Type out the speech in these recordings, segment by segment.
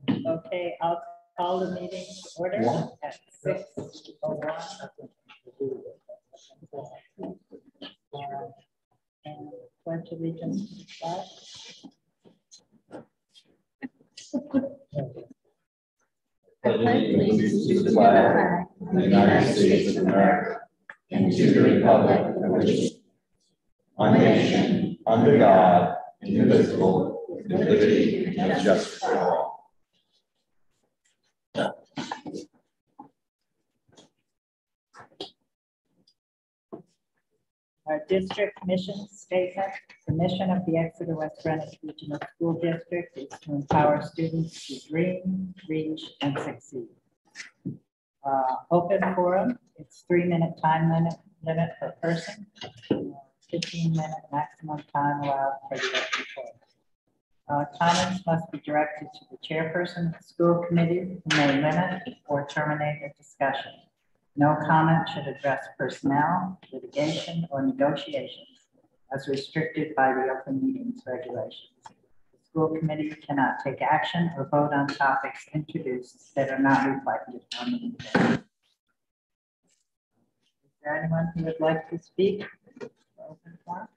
Okay, I'll call the meeting to order at 6:01. And pledge allegiance to the flag. I pledge allegiance to the flag of the United States of America and to the republic for which one nation, under God, indivisible, with liberty and justice for all. Our district mission statement, the mission of the Exeter West Greenwich Regional School District is to empower students to dream, reach, and succeed. Open forum, it's 3-minute time limit per person, 15-minute maximum time allowed for the open forum. Comments must be directed to the chairperson of the school committee, who may limit or terminate the discussion. No comment should address personnel, litigation, or negotiations as restricted by the open meetings regulations. The school committee cannot take action or vote on topics introduced that are not reflected on the agenda. Is there anyone who would like to speak? Open forum?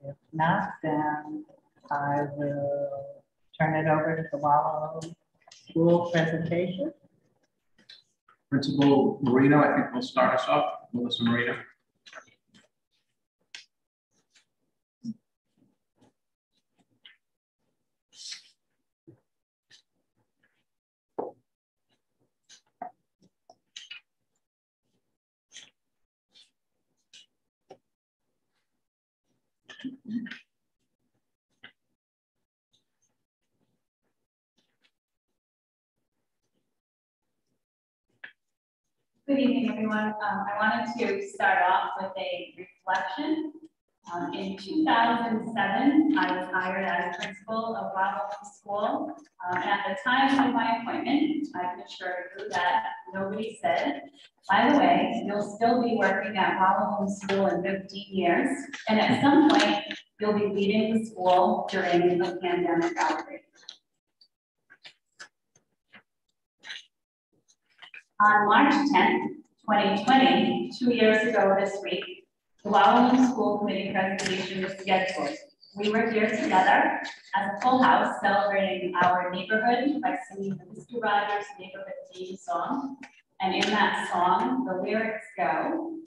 If not, then I will turn it over to the Wawaloam school presentation. Principal Marino, I think will start us off. Melissa Marino. Good evening, everyone. I wanted to start off with a reflection. In 2007, I was hired as principal of Wawaloam School. And at the time of my appointment, I can assure you that nobody said, by the way, you'll still be working at Wawaloam School in 15 years. And at some point, you'll be leaving the school during the pandemic outbreak. On March 10th, 2020, 2 years ago this week, the Wawaloam School Committee presentation was scheduled. We were here together as a full house celebrating our neighborhood by singing the Mr. Rogers neighborhood theme song. And in that song, the lyrics go,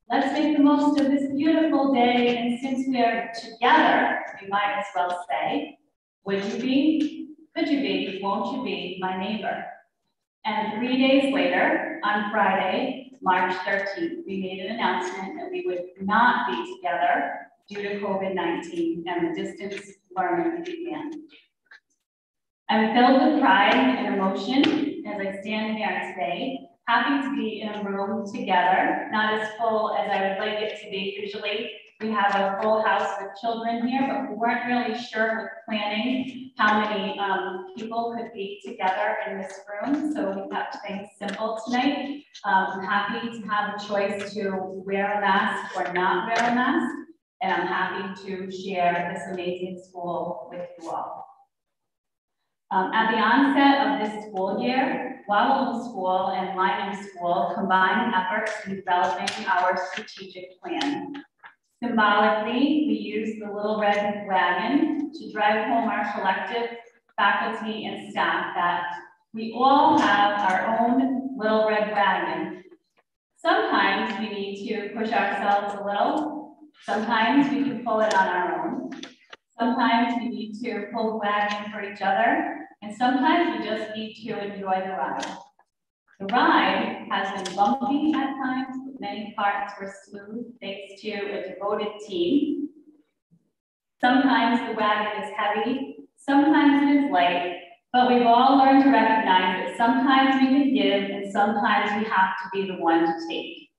let's make the most of this beautiful day. And since we are together, we might as well say, would you be, could you be, won't you be my neighbor? And 3 days later, on Friday, March 13th, we made an announcement that we would not be together due to COVID-19 and the distance learning began. I'm filled with pride and emotion as I stand here today, happy to be in a room together, not as full as I would like it to be. Usually we have a full house with children here, but we weren't really sure with planning how many people could be together in this room. So we kept things simple tonight. I'm happy to have a choice to wear a mask or not wear a mask. And I'm happy to share this amazing school with you all. At the onset of this school year, Wawaloam School and Lyman School combined efforts in developing our strategic plan. Symbolically, we used the little red wagon to drive home our collective faculty and staff that we all have our own little red wagon. Sometimes we need to push ourselves a little. Sometimes we can pull it on our own. Sometimes we need to pull the wagon for each other. And sometimes we just need to enjoy the ride. The ride has been bumpy at times, but many parts were smooth thanks to a devoted team. Sometimes the wagon is heavy, sometimes it is light, but we've all learned to recognize that sometimes we can give and sometimes we have to be the one to take.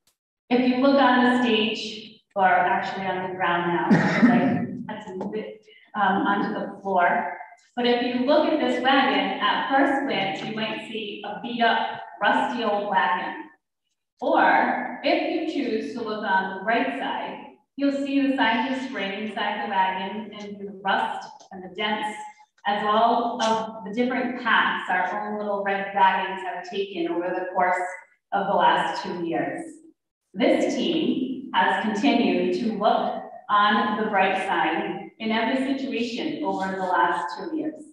If you look on the stage, or actually on the ground now, because I had to move it onto the floor. But if you look at this wagon, at first glance, you might see a beat up, rusty old wagon. Or if you choose to look on the right side, you'll see the signs of spring inside the wagon and the rust and the dents as well of the different paths our own little red wagons have taken over the course of the last 2 years. This team has continued to look on the bright side in every situation over the last 2 years.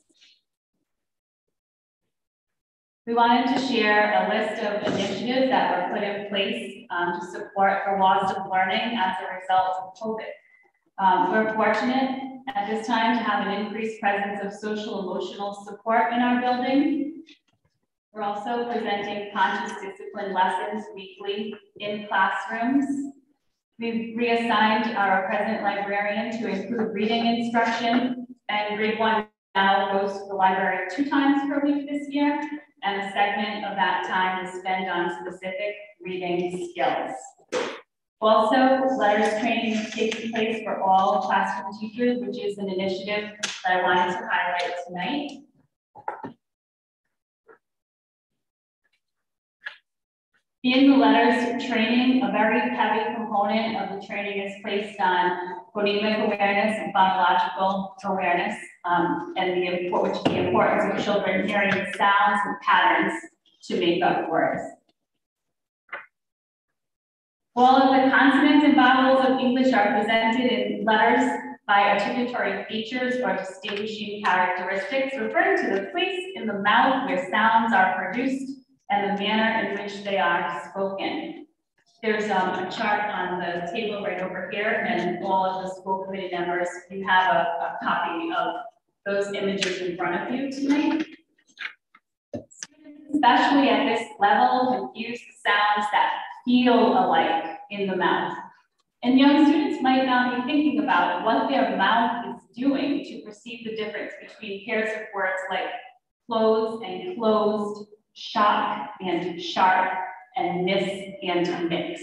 We wanted to share a list of initiatives that were put in place to support the loss of learning as a result of COVID. We're fortunate at this time to have an increased presence of social emotional support in our building. We're also presenting conscious discipline lessons weekly in classrooms. We've reassigned our present librarian to include reading instruction, and grade 1 now goes to the library 2 times per week this year, and a segment of that time is spent on specific reading skills. Also, letters training is taking place for all classroom teachers, which is an initiative that I wanted to highlight tonight. In the letters training, a very heavy component of the training is placed on phonemic awareness and phonological awareness, and the importance of children hearing the sounds and patterns to make up words. All of the consonants and vowels of English are presented in letters by articulatory features or distinguishing characteristics, referring to the place in the mouth where sounds are produced and the manner in which they are spoken. There's a chart on the table right over here, and all of the school committee members, you have a copy of those images in front of you tonight. Students, especially at this level, confuse the sounds that feel alike in the mouth. And young students might not be thinking about what their mouth is doing to perceive the difference between pairs of words like close and closed, shock and sharp, and miss and mix.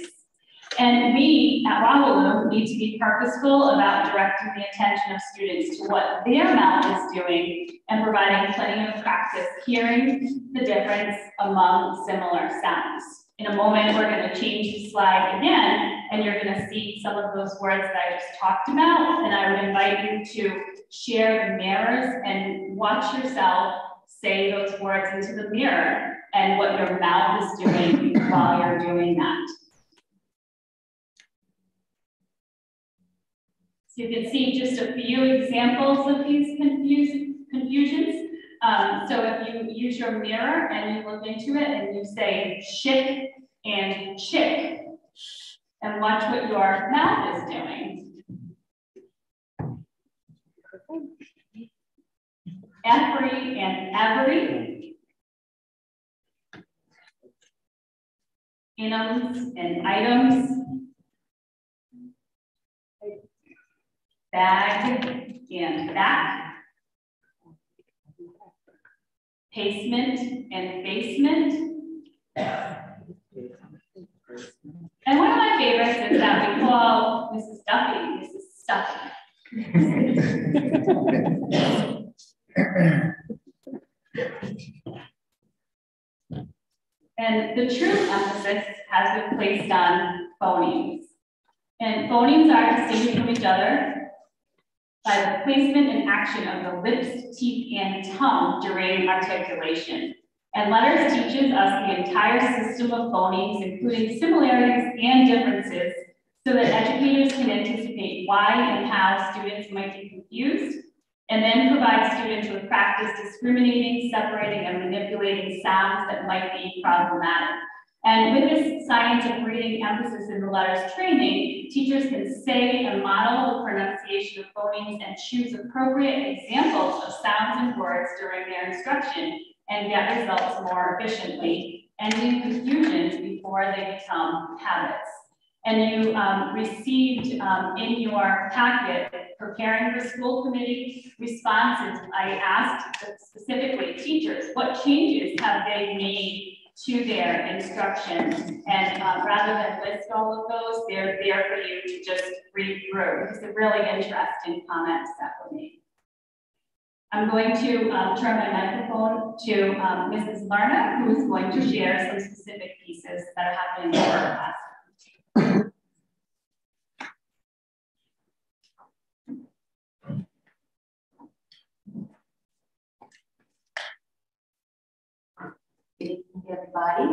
And we at Wawaloam need to be purposeful about directing the attention of students to what their mouth is doing and providing plenty of practice hearing the difference among similar sounds. In a moment, we're going to change the slide again, and you're going to see some of those words that I just talked about. And I would invite you to share the mirrors and watch yourself say those words into the mirror and what your mouth is doing while you're doing that. So you can see just a few examples of these confusions. So if you use your mirror and you look into it and you say chick and chick, and watch what your mouth is doing. Every and every. Inums and items. Bag and back. Pacement and basement. And one of my favorites is that we call Mrs. Duffy, Mrs. Stuffy. And the true emphasis has been placed on phonemes. And phonemes are distinguished from each other by the placement and action of the lips, teeth, and tongue during articulation. And letters teaches us the entire system of phonemes, including similarities and differences, so that educators can anticipate why and how students might be confused, and then provide students with practice discriminating, separating, and manipulating sounds that might be problematic. And with this science of reading emphasis in the letters training, teachers can say and model the pronunciation of phonemes and choose appropriate examples of sounds and words during their instruction and get results more efficiently, ending confusions before they become habits. And you received in your packet, preparing for school committee responses, I asked specifically teachers, what changes have they made to their instruction? And rather than list all of those, they're there for you to just read through, because they're really interesting comments that were made. I'm going to turn my microphone to Mrs. Larna, who is going to share some specific pieces that are happening in her class. Good evening, everybody.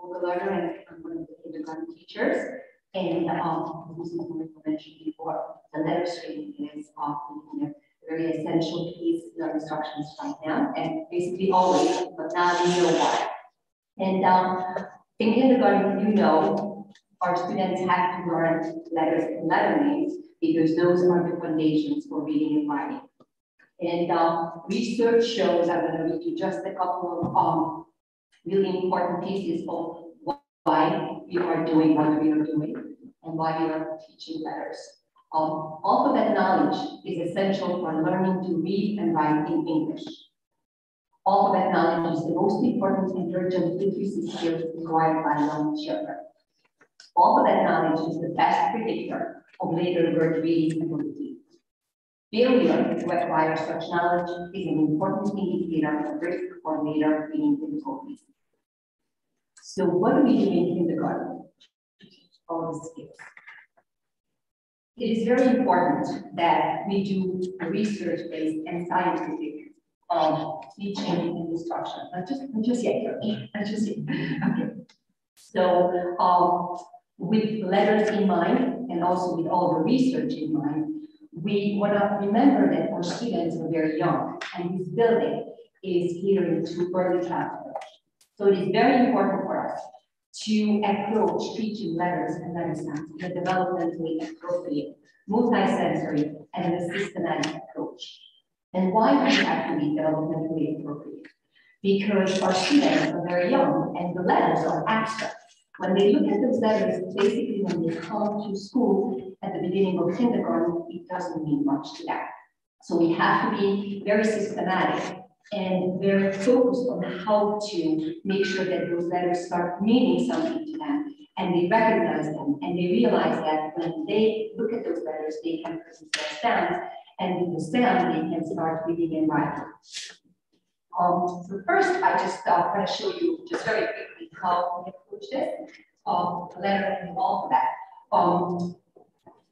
I'm a learner and I'm one of the kindergarten teachers. And this is what I mentioned before. The letter stream is a very essential piece in our instructions right now, and basically always, but now we know why. And in kindergarten, you know, our students have to learn letters and letter names because those are the foundations for reading and writing. And research shows, I'm going to read you just a couple of really important pieces of why we are doing what we are doing and why we are teaching letters. Alphabet knowledge is essential for learning to read and write in English. Alphabet knowledge is the most important intelligent literacy skills required by young children. Alphabet knowledge is the best predictor of later word reading ability. Failure to acquire such knowledge is an important indicator of risk for later reading difficulties. So what do we do in kindergarten to teach all these skills? It is very important that we do research-based and scientific teaching and instruction. Not just yet. Okay. So with letters in mind and also with all the research in mind, we want to remember that our students are very young and this building is here in early childhood. So it is very important for us to approach teaching letters and letter sounds in a developmentally appropriate, multisensory, and a systematic approach. And why do we have to be developmentally appropriate? Because our students are very young and the letters are abstract. When they look at those letters, basically when they come to school at the beginning of kindergarten, it doesn't mean much to them. So we have to be very systematic and very focused on how to make sure that those letters start meaning something to them and they recognize them and they realize that when they look at those letters, they can produce their sounds, and with the sound, they can start reading and writing. So first, I just want to show you just very quickly how we approach this, the letter and the alphabet.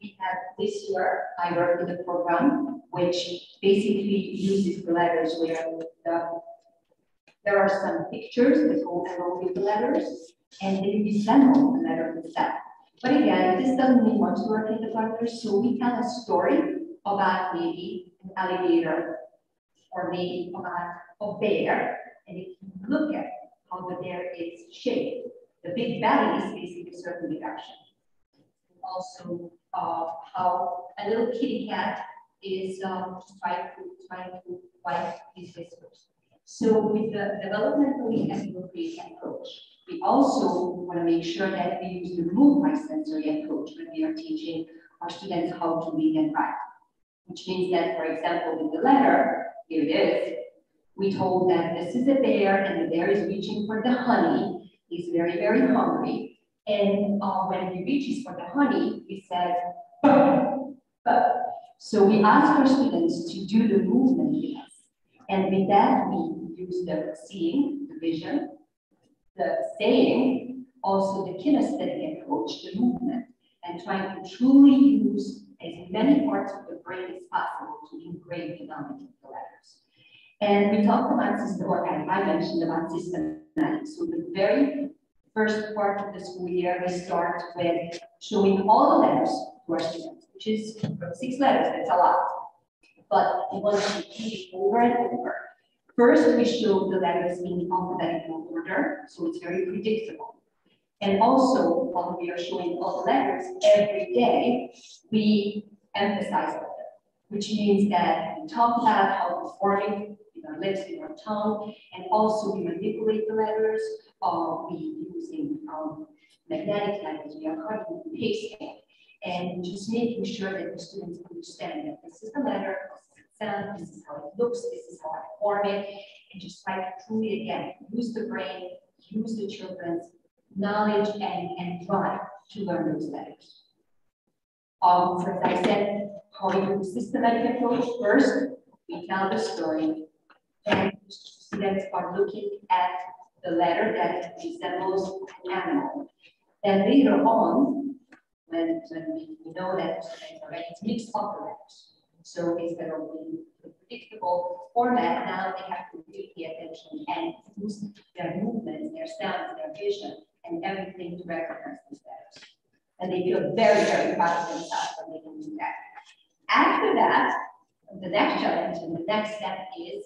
We have this year, I worked with a program which basically uses the letters where there are some pictures that go along with the letters and they resemble the letter itself. But again, this doesn't mean much to our kindergartners, so we tell a story about maybe an alligator or maybe about a bear. And if you look at how the bear is shaped, the big belly is basically a certain direction. Also, how a little kitty cat is trying to wipe his whiskers. So with the developmentally appropriate approach, we also want to make sure that we use the multi-sensory approach when we are teaching our students how to read and write. Which means that, for example, with the letter, here it is, we told that this is a bear and the bear is reaching for the honey. He's very, very hungry. And when he reaches for the honey, he says, but. So we ask our students to do the movement with us. And with that, we use the seeing, the vision, the saying, also the kinesthetic approach, the movement, and trying to truly use as many parts of the brain as possible to engrave the knowledge of the letters. And we talked about system, or I mentioned about systematic. So the very first part of the school year, we start with showing all the letters to our students, which is 6 letters, that's a lot. But we want to repeat it over and over. First, we show the letters in alphabetical order, so it's very predictable. And also, while we are showing all the letters every day, we emphasize them, which means that we talk about how we're forming with our lips and our tongue, and also we manipulate the letters. We using magnetic language, we are cutting and pasting, and just making sure that the students understand that this is the letter, this is the sound, this is how it looks, this is how I form it, and just try to truly, again, use the brain, use the children's knowledge and drive to learn those letters. So as I said, how we do the systematic approach. First, we tell the story, and students are looking at the letter that resembles an animal. Then later on, when we know that students already mix up the letters. So instead of being the predictable format, now they have to read it and attention and use their movements, their sounds, their vision, and everything to recognize these letters. And they feel very, very proud of themselves when they can do that. After that, the next challenge and the next step is,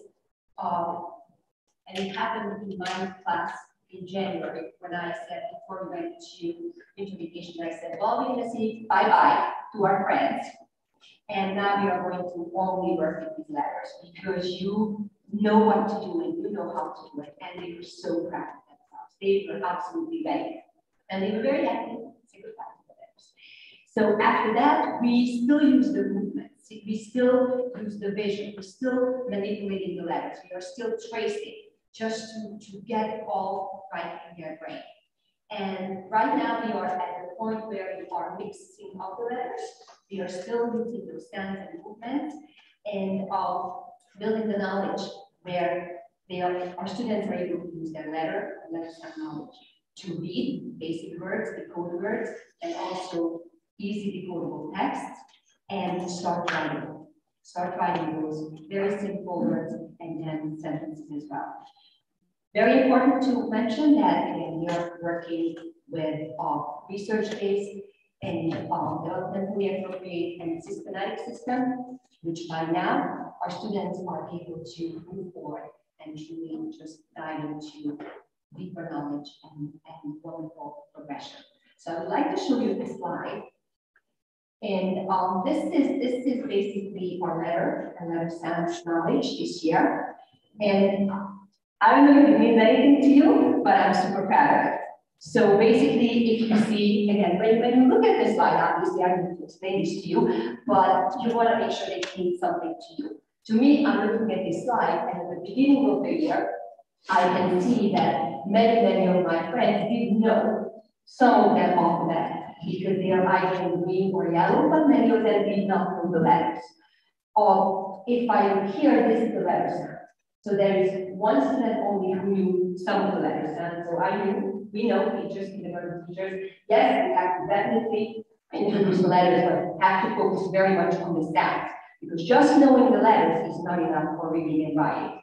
and it happened in my class in January when I said, before we went to vacation, I said, well, we're going to say bye-bye to our friends. And now we are going to only work with these letters because you know what to do and you know how to do it. And they were so proud of themselves. They were absolutely ready. And they were very happy to say goodbye to the letters. So after that, we still use the movements. We still use the vision. We're still manipulating the letters. We are still tracing just to get it all right in their brain. And right now we are at the point where we are mixing up the letters. We are still using those sounds and movements and building the knowledge where our students are able to use their letter sound knowledge to read basic words, decode words, and also easy decodable texts, and start writing. Start writing those very simple words and then sentences as well. Very important to mention that, again, we are working with research-based and developmentally appropriate and systematic system, which by now our students are able to move forward and truly just dive into deeper knowledge and wonderful progression. So I would like to show you this slide. And this is basically our letter and letter sounds knowledge this year. And I don't know if it means anything to you, but I'm super proud of it. So basically, if you see, again, when you look at this slide, obviously I'm going to explain this to you, but you want to make sure they mean something to you. To me, I'm looking at this slide, and at the beginning of the year, I can see that many of my friends didn't know some of them off the bat because they are either in green or yellow, but many of them did not know the letters. Or if I look here, this is the letter sound. So there is one student only who knew some of the letters, and so we know teachers, kindergarten teachers, yes, we have to definitely introduce the letters, but have to focus very much on the sounds, because just knowing the letters is not enough for reading and writing.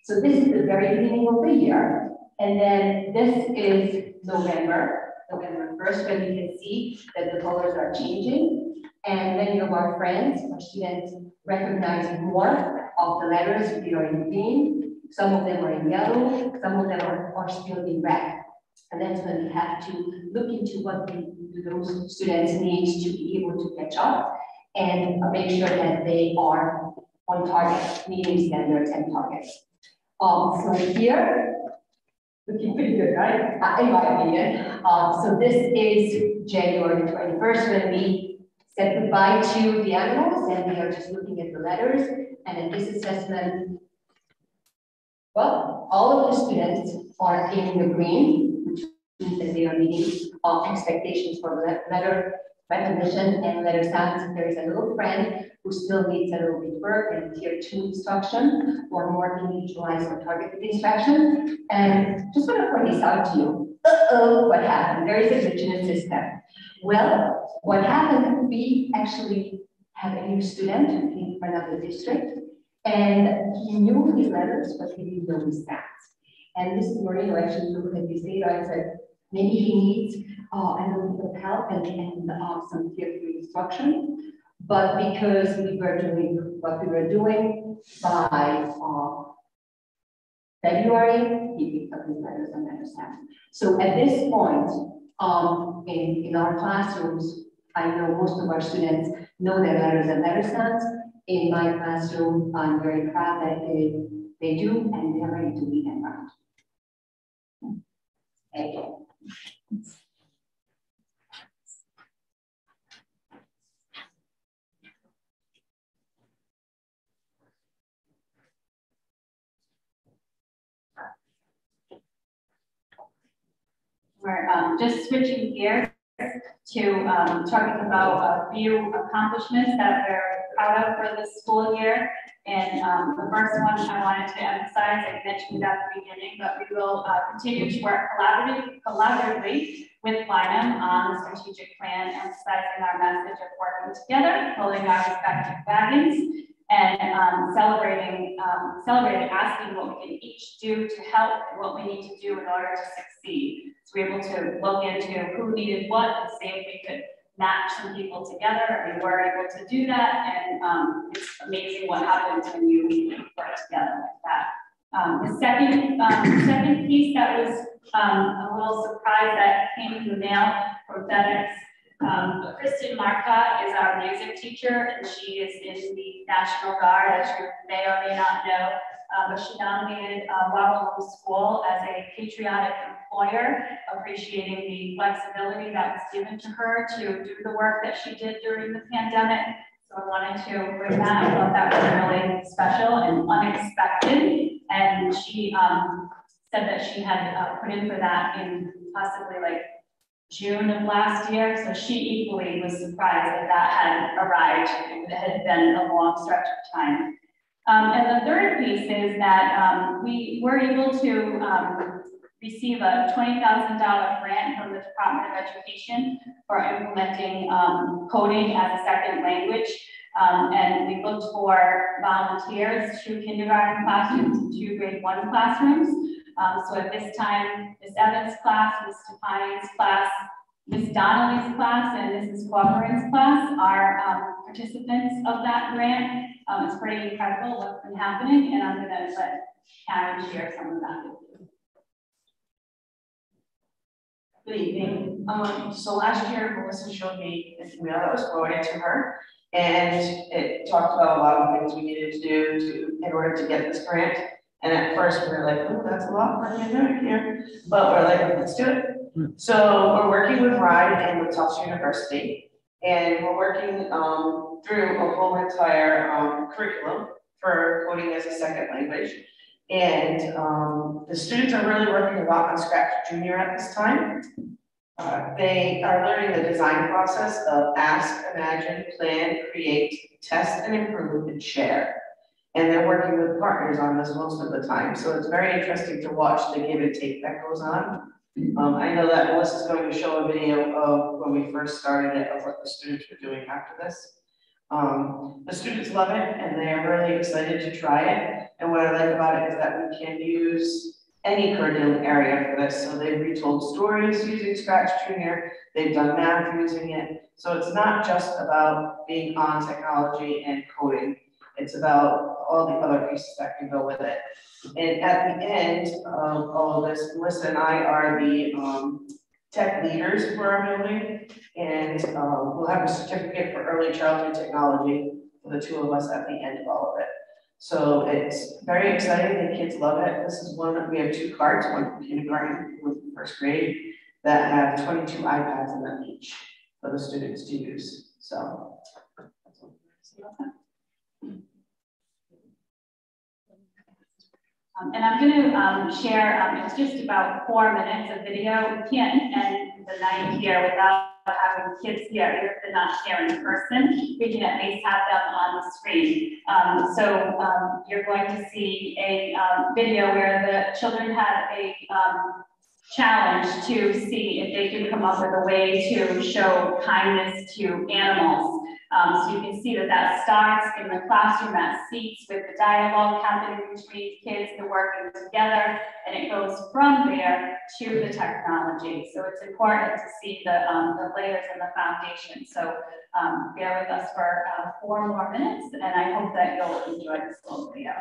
So this is the very beginning of the year, and then this is November 1st, when you can see that the colors are changing, and many of our friends, our students, recognize more of the letters. We are in green, some of them are in yellow, some of them are still in red. And that's when we have to look into what those students need to be able to catch up and make sure that they are on target, meeting standards and targets. So here, looking pretty good, right? In my opinion. So this is January 21st when we said goodbye to the animals and we are just looking at the letters. And in this assessment, well, all of the students are in the green, which means that they are meeting expectations for letter recognition and letter sounds. There is a little friend who still needs a little bit work and tier 2 instruction or more individualized or targeted instruction. And just want to point this out to you. What happened? There is a glitch in the system. Well, what happened? We actually have a new student in another district, and he knew his letters, but he didn't know his sounds. And Mrs. Moreno actually looked at this data and said, maybe he needs a little bit of help and some tier 3 instruction. But because we were doing what we were doing by February, he picked up his letters and letter sounds. So at this point, in our classrooms, I know most of our students know their letters and letter sounds. In my classroom, I'm very proud that they do, and they're ready to read and write. Thank you. We're just switching gears to talking about a few accomplishments that we're proud of for this school year. And the first one I wanted to emphasize, I mentioned it at the beginning, but we will continue to work collaboratively with Lynham on the strategic plan, emphasizing our message of working together, pulling our respective wagons. and celebrated asking what we can each do to help and what we need to do in order to succeed. So we were able to look into who needed what and see if we could match some people together. We were able to do that, and it's amazing what happens when you work together like that. The second piece that was a little surprise that came in the mail from FedEx. Kristen Marcotte is our music teacher, and she is in the National Guard, as you may or may not know. But she nominated Wawaloam School as a patriotic employer, appreciating the flexibility that was given to her to do the work that she did during the pandemic. So I wanted to bring that. I thought that was really special and unexpected. And she said that she had put in for that in possibly like June of last year. So she equally was surprised that that had arrived. It had been a long stretch of time. And the third piece is that we were able to receive a $20,000 grant from the Department of Education for implementing coding as a second language. And we looked for volunteers, 2 kindergarten classrooms and 2 grade 1 classrooms. So at this time, Ms. Evans' class, Ms. Stefane's class, Ms. Donnelly's class, and Mrs. Corcoran's class are participants of that grant. It's pretty incredible what's been happening, and I'm going to let Karen share some of that with you. Good evening. So last year, Melissa showed me an email that was forwarded to her, and it talked about a lot of things we needed to do in order to get this grant. And at first, we were like, oh, that's a lot for pandemic here, but we're like, let's do it. So we're working with RIDE and with Tufts University, and we're working through a whole entire curriculum for coding as a second language. And the students are really working a lot on Scratch Junior at this time. They are learning the design process of ask, imagine, plan, create, test, and improve, and share. And they're working with partners on this most of the time. So it's very interesting to watch the give and take that goes on. I know that Melissa's going to show a video of when we first started it, of what the students were doing after this. The students love it, and they are really excited to try it. And what I like about it is that we can use any curriculum area for this. So they've retold stories using Scratch Junior, they've done math using it. So it's not just about being on technology and coding. It's about all the other pieces that can go with it. And at the end of all of this, Melissa and I are the tech leaders for our building, and we'll have a certificate for early childhood technology for the 2 of us at the end of all of it. So it's very exciting. The kids love it. This is we have 2 carts, one for kindergarten, one for 1st grade, that have 22 iPads in them each for the students to use. So that's what we're going to see about that. And I'm going to share, it's just about 4 minutes of video. We can't end the night here without having kids here, even if they're not here in person. We can at least have them on the screen. So you're going to see a video where the children had a challenge to see if they can come up with a way to show kindness to animals. So you can see that that starts in the classroom at seats with the dialogue happening between kids, they're working together, and it goes from there to the technology. So it's important to see the layers and the foundation. So bear with us for 4 more minutes, and I hope that you'll enjoy this little video.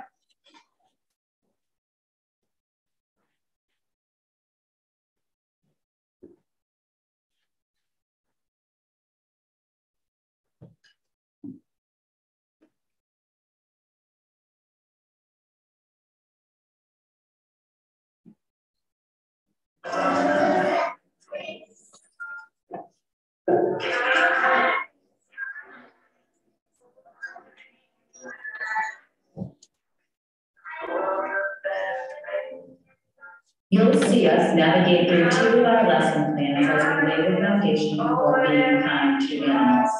You'll see us navigate through 2 of our lesson plans as we lay the foundation for being kind to animals.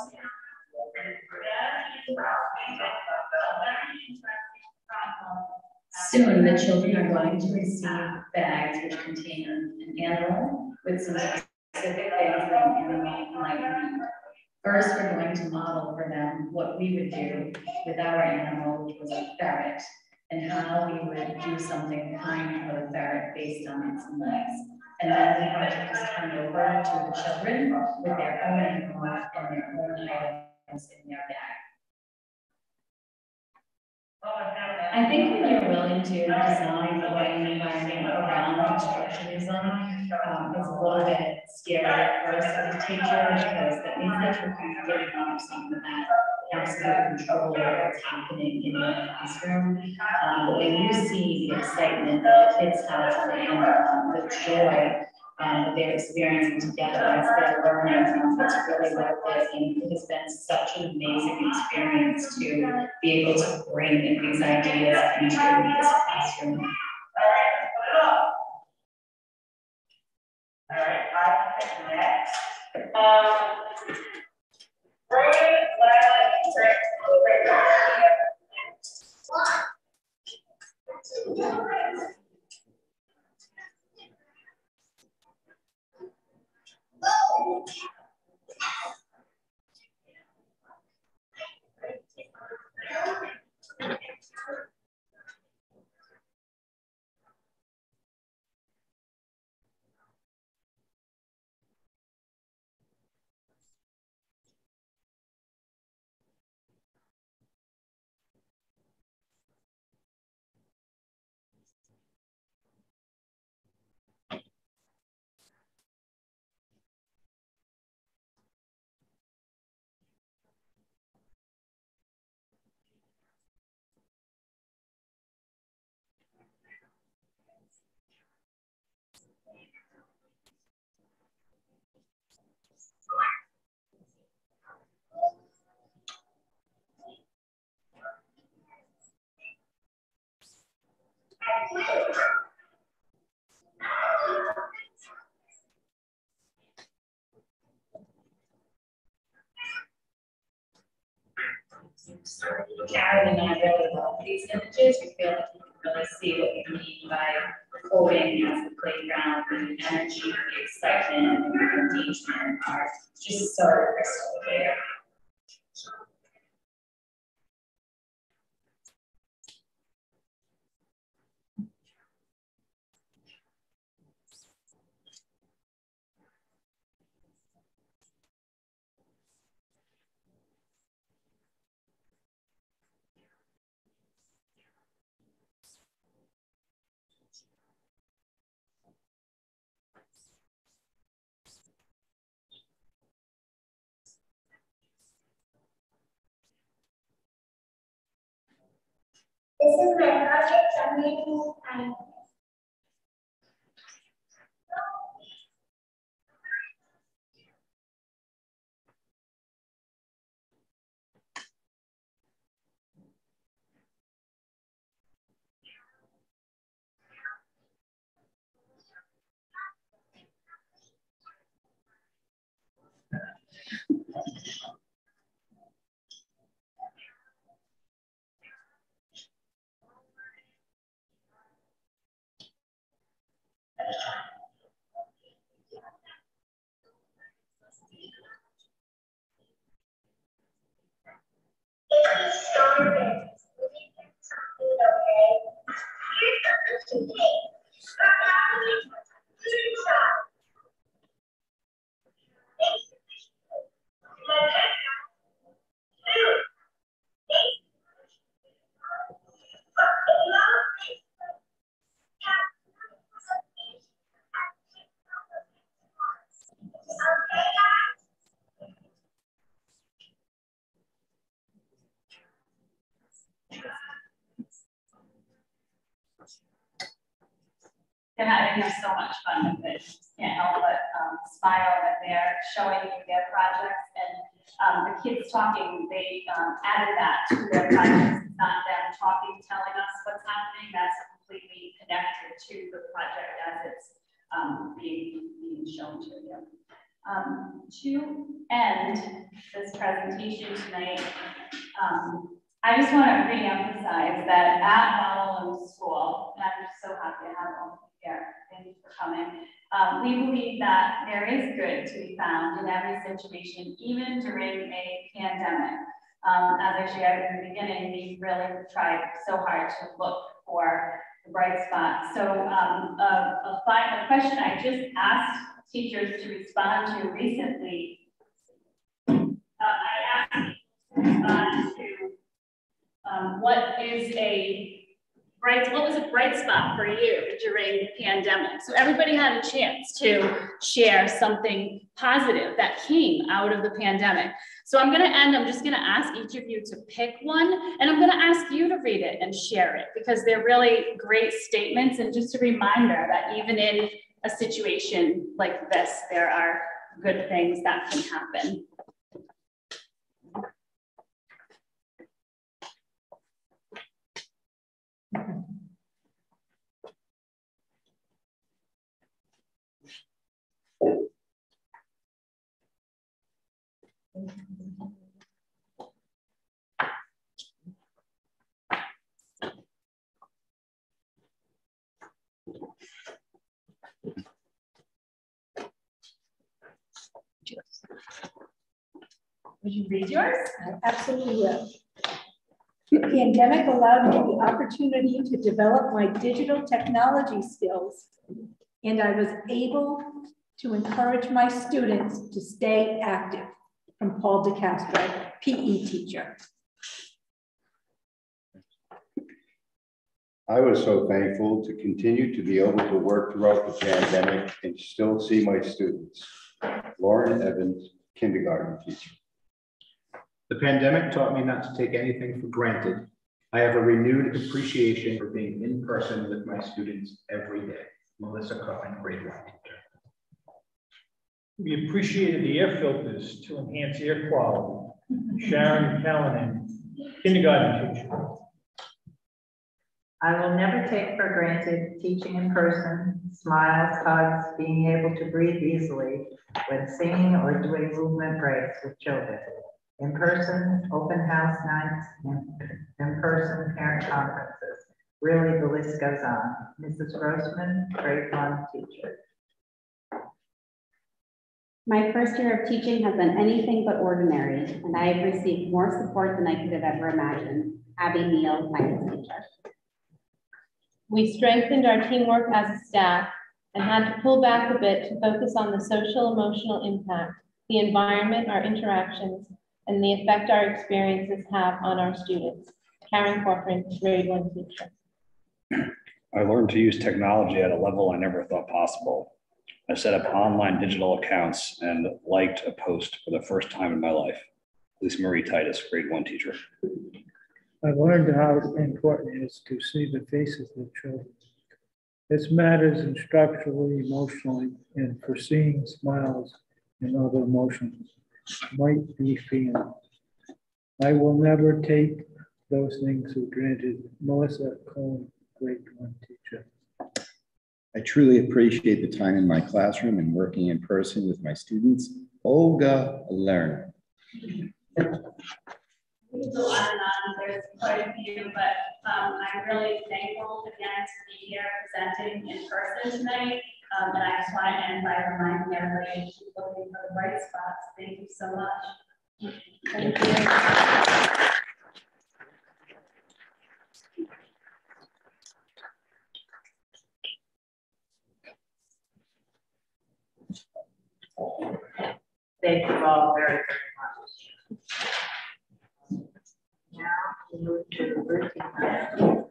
Soon, the children are going to receive bags which contain an animal with some specific things like animal enlightenment. First, we're going to model for them what we would do with our animal, which was a ferret, and how we would do something kind of a ferret based on its needs. And then the project is turned over to the children with their own animal and their own items in their bag. I think when you're willing to design the learning environment around constructionism, it's a little bit scary at first as a teacher, because that means that you're kind of giving up something that absolute control over what's happening in the classroom. But when you see the excitement that the kids have and the joy that they're experiencing together as they're learning, it's really worth it. And it has been such an amazing experience to be able to bring these ideas into this classroom. All right, I think next. Roy, Karen and I really love these images. We feel like you can really see what we mean by coding as the playground, and the energy, the excitement, and the engagement are just so crystal clear. this is my project. I'm making kindness. They're having so much fun with it. Just can't help but smile that they're showing you their projects, and the kids talking, they added that to their projects. It's not them talking, telling us what's happening. That's completely connected to the project as it's being shown to you. To end this presentation tonight, I just want to re-emphasize that at Wawaloam School, and I'm just so happy to have all of you here. Thank you for coming. We believe that there is good to be found in every situation, even during a pandemic. As I shared in the beginning, we really tried so hard to look for the bright spots. So a question I just asked teachers to respond to recently. I asked people to respond to what was a bright spot for you during the pandemic? So everybody had a chance to share something positive that came out of the pandemic. So I'm just gonna ask each of you to pick one, and I'm gonna ask you to read it and share it, because they're really great statements, and just a reminder that even in a situation like this, there are good things that can happen. Would you read yours? I absolutely will. The pandemic allowed me the opportunity to develop my digital technology skills, and I was able to encourage my students to stay active. From Paul DeCastro, PE teacher. I was so thankful to continue to be able to work throughout the pandemic and still see my students. Lauren Evans, kindergarten teacher. The pandemic taught me not to take anything for granted. I have a renewed appreciation for being in person with my students every day. Melissa Cohen, grade 1 teacher. We appreciated the air filters to enhance air quality. Sharon Callanan, kindergarten teacher. I will never take for granted teaching in person, smiles, hugs, being able to breathe easily when singing or doing movement breaks with children. In person, open house nights, in person parent conferences. Really, the list goes on. Mrs. Grossman, grade 1 teacher. My first year of teaching has been anything but ordinary, and I have received more support than I could have ever imagined. Abby Neal, science teacher. We strengthened our teamwork as a staff and had to pull back a bit to focus on the social emotional impact, the environment, our interactions, and the effect our experiences have on our students. Karen Corcoran, grade 1 teacher. I learned to use technology at a level I never thought possible. I set up online digital accounts and liked a post for the first time in my life. Lisa Marie Titus, grade 1 teacher. I learned how important it is to see the faces of children. This matters instructionally, emotionally, and foreseeing smiles and other emotions might be feeling. I will never take those things for granted. Melissa Cohen, grade 1 teacher. I truly appreciate the time in my classroom and working in person with my students. Olga Lerner. We can go on and on. There's quite a few, but I'm really thankful again to be here presenting in person tonight. And I just want to end by reminding everybody to keep looking for the bright spots. Thank you so much. Thank you. Thank you all very, very much. Now we move to the routine.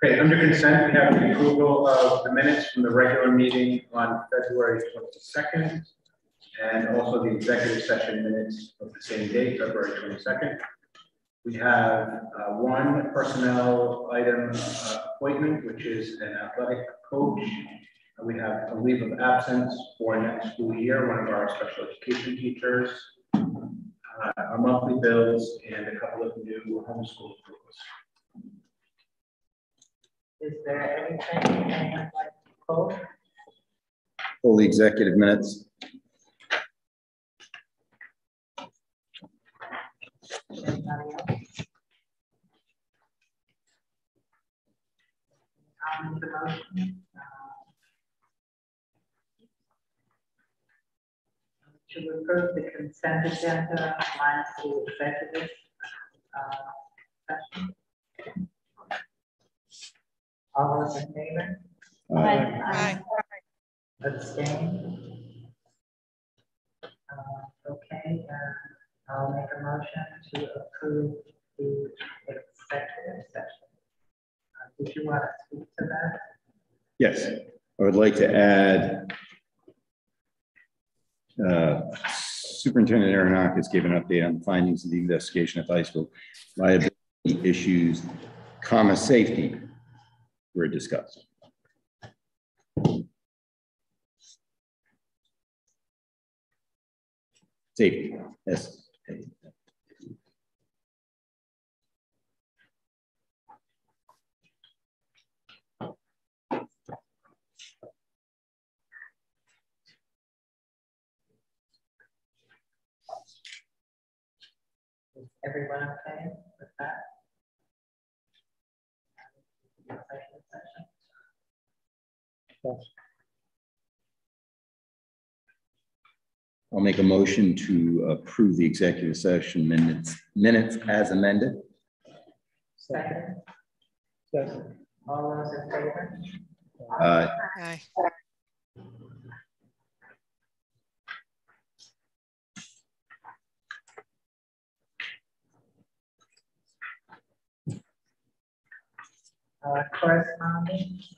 Okay, under consent, we have the approval of the minutes from the regular meeting on February 22nd, and also the executive session minutes of the same date, February 22nd. We have one personnel item appointment, which is an athletic coach. We have a leave of absence for next school year, one of our special education teachers, our monthly bills, and a couple of new homeschool approvals. Is there anything anyone like to quote? Full executive minutes. motion to approve the consent agenda minus the executive session. All those in favor? Aye. Abstain? Okay, I'll make a motion to approve the executive session. Did you want to speak to that? Yes, I would like to add Superintendent Aronakis gave an update on the findings of the investigation at the high school. Liability issues, safety were discussed. Safety, yes. Is everyone okay with that? Executive session? Yes. I'll make a motion to approve the executive session minutes as amended. Second. Second. All those in favor? Aye. Correspondence.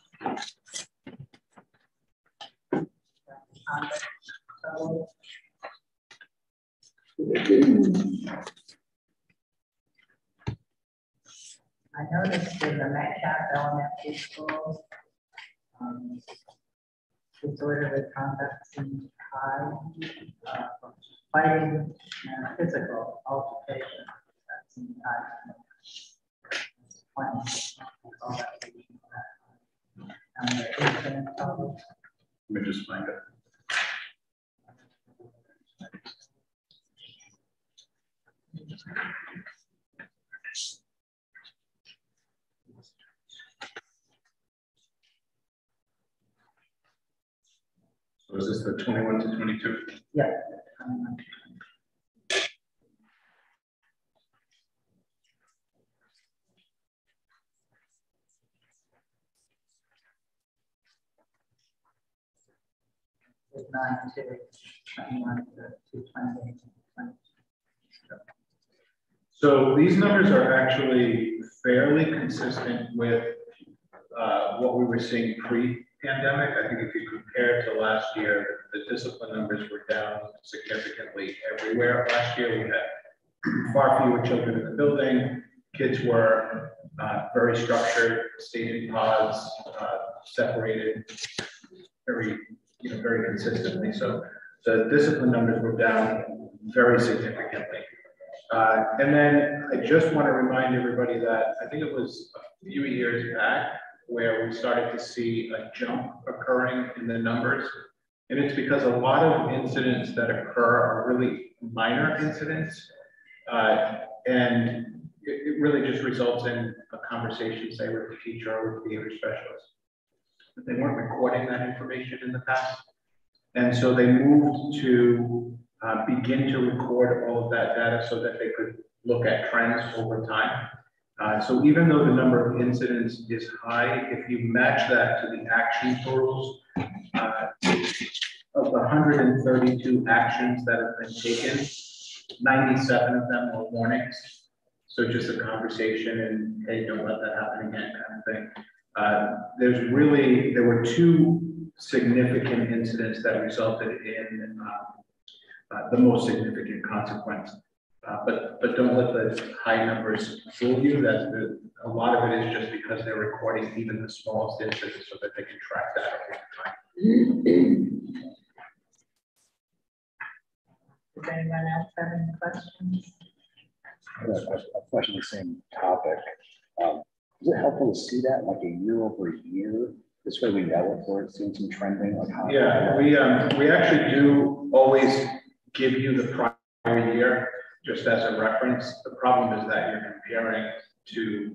So, I noticed in the Metcalf Elementary School, disorderly conduct seems high, fighting and physical altercation. That seems high. Let me just find it. So is this the 21 to 22? Yeah. With 9 to 21 to 20. So these numbers are actually fairly consistent with what we were seeing pre-pandemic. I think if you compare to last year, the discipline numbers were down significantly everywhere. Last year, we had far fewer children in the building. Kids were very structured, stayed in pods, separated very consistently. So the discipline numbers were down very significantly. And then I just want to remind everybody that I think it was a few years back where we started to see a jump occurring in the numbers. And it's because a lot of incidents that occur are really minor incidents. And it really just results in a conversation, say, with the teacher or with the behavior specialist. But they weren't recording that information in the past. And so they moved to begin to record all of that data so that they could look at trends over time. So even though the number of incidents is high, if you match that to the action totals, of the 132 actions that have been taken, 97 of them were warnings. So just a conversation and, hey, don't let that happen again kind of thing. There were two significant incidents that resulted in the most significant consequence. But don't let the high numbers fool you. A lot of it is just because they're recording even the smallest incidents so that they can track that over time. Does anyone else have any questions? I have a question on the same topic. Is it helpful to see that like a year over year? This way we know if we're seeing some trending. Like how yeah, we actually do always give you the prior year just as a reference. The problem is that you're comparing to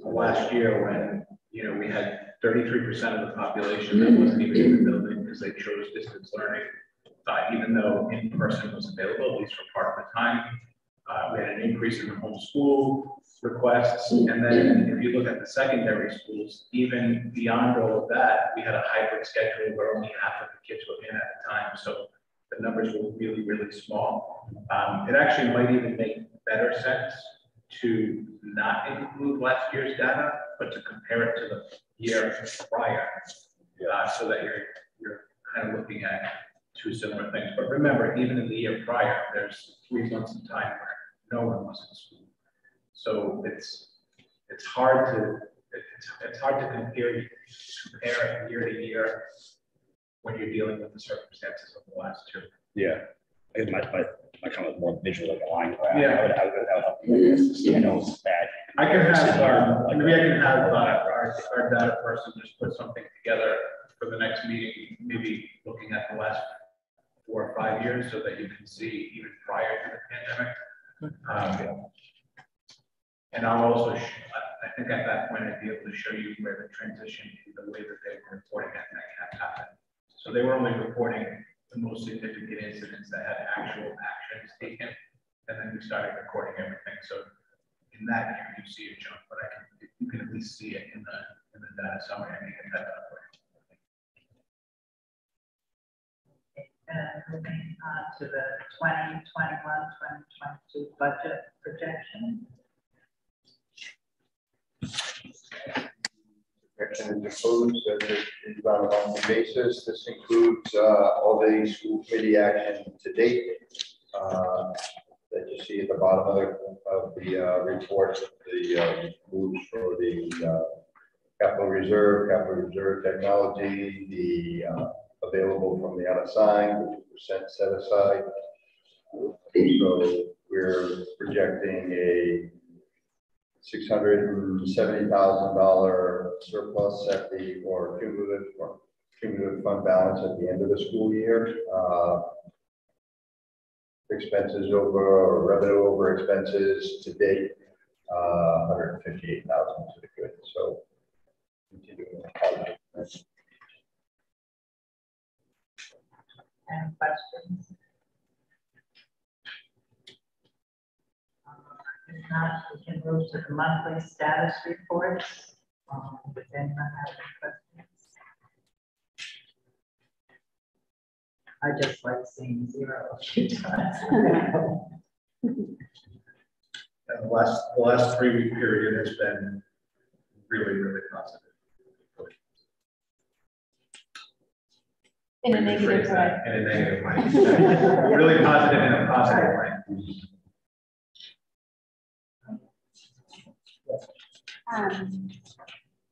last year when we had 33% of the population that wasn't even in the building because they chose distance learning, even though in-person was available, at least for part of the time. We had an increase in the homeschool requests. And then if you look at the secondary schools, even beyond all of that, we had a hybrid schedule where only half of the kids were in at the time. So the numbers were really, really small. It actually might even make better sense to not include last year's data, but to compare it to the year prior, so that you're kind of looking at two similar things. But remember, even in the year prior, there's 3 months of time where no one was in school. So it's hard to compare year to year when you're dealing with the circumstances of the last two. Yeah, I guess my comment was more visual, like a line graph. Yeah. That would help you with this. I know it's bad. I can have maybe I can have our data person just put something together for the next meeting, maybe looking at the last 4 or 5 years, so that you can see even prior to the pandemic. And I'll also, I think at that point, I'd be able to show you where the transition in the way that they were reporting at NICAP happened. So they were only reporting the most significant incidents that had actual actions taken, and then we started recording everything. So in that year, you see a jump, but you can at least see it in the data summary. I can get that done for you. And moving on to the 2021-2022 budget projection. Projection is imposed on a monthly basis. This includes all the school committee action to date that you see at the bottom of the report. The moves for the capital reserve technology, the available from the unassigned, 50% set aside. So we're projecting a $670,000 surplus at the cumulative fund balance at the end of the school year. Expenses over or revenue over expenses to date, 158,000 to the good. So continuing. Any questions? If not, we can move to the monthly status reports. Does anyone have any questions? I just like seeing 0 a few times. And the last 3-week period has been really, really positive. In a negative way. In a negative way. Really positive in a positive way.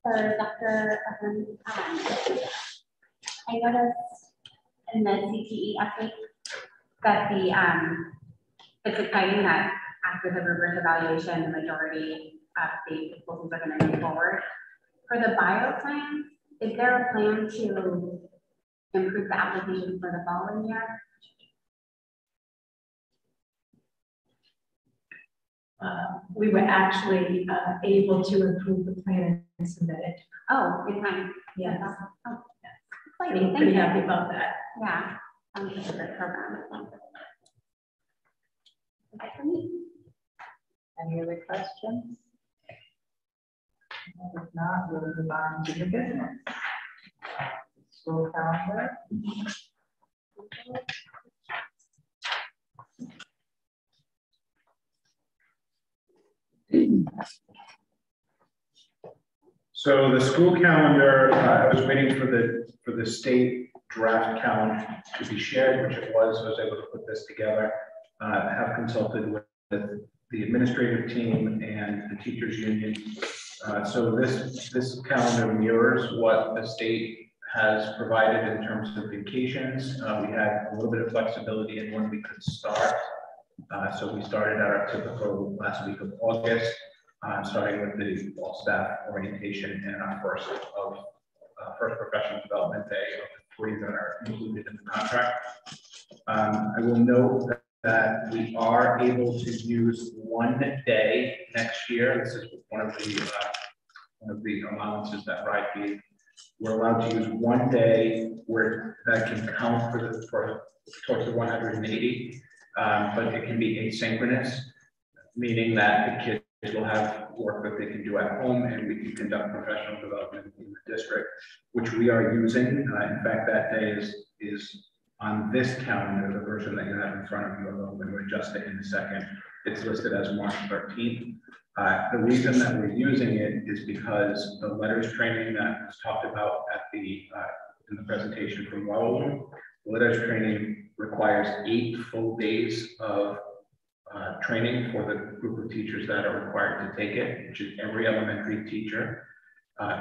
For Dr. I noticed in the CTE update that it's exciting that after the rubric evaluation, the majority of the proposals are going to move forward. For the bioscience, is there a plan to improve the application for the following year? We were actually able to improve the plan and submit it. Oh, in time. Yes. Oh, I'm pretty happy about that. Yeah. It's a good program. Any other questions? If not, we'll move on to the business. School calendar. So the school calendar, I was waiting for the state draft calendar to be shared, which it was. I was able to put this together. I have consulted with the administrative team and the teachers union. So this calendar mirrors what the state has provided in terms of vacations. We had a little bit of flexibility in when we could start. So we started our typical last week of August, starting with the all staff orientation and our first professional development day of the 3 that are included in the contract. I will note that we are able to use 1 day next year. This is one of the allowances that RIDE gave we're allowed to use one day where that can count towards the 180, but it can be asynchronous, meaning that the kids will have work that they can do at home and we can conduct professional development in the district, which we are using. In fact, that day is on this calendar, the version that you have in front of you, although I'm going to adjust it in a second. It's listed as March 13th. The reason that we're using it is because the letters training that was talked about at the in the presentation from Wawaloam, letters training requires 8 full days of training for the group of teachers that are required to take it, which is every elementary teacher,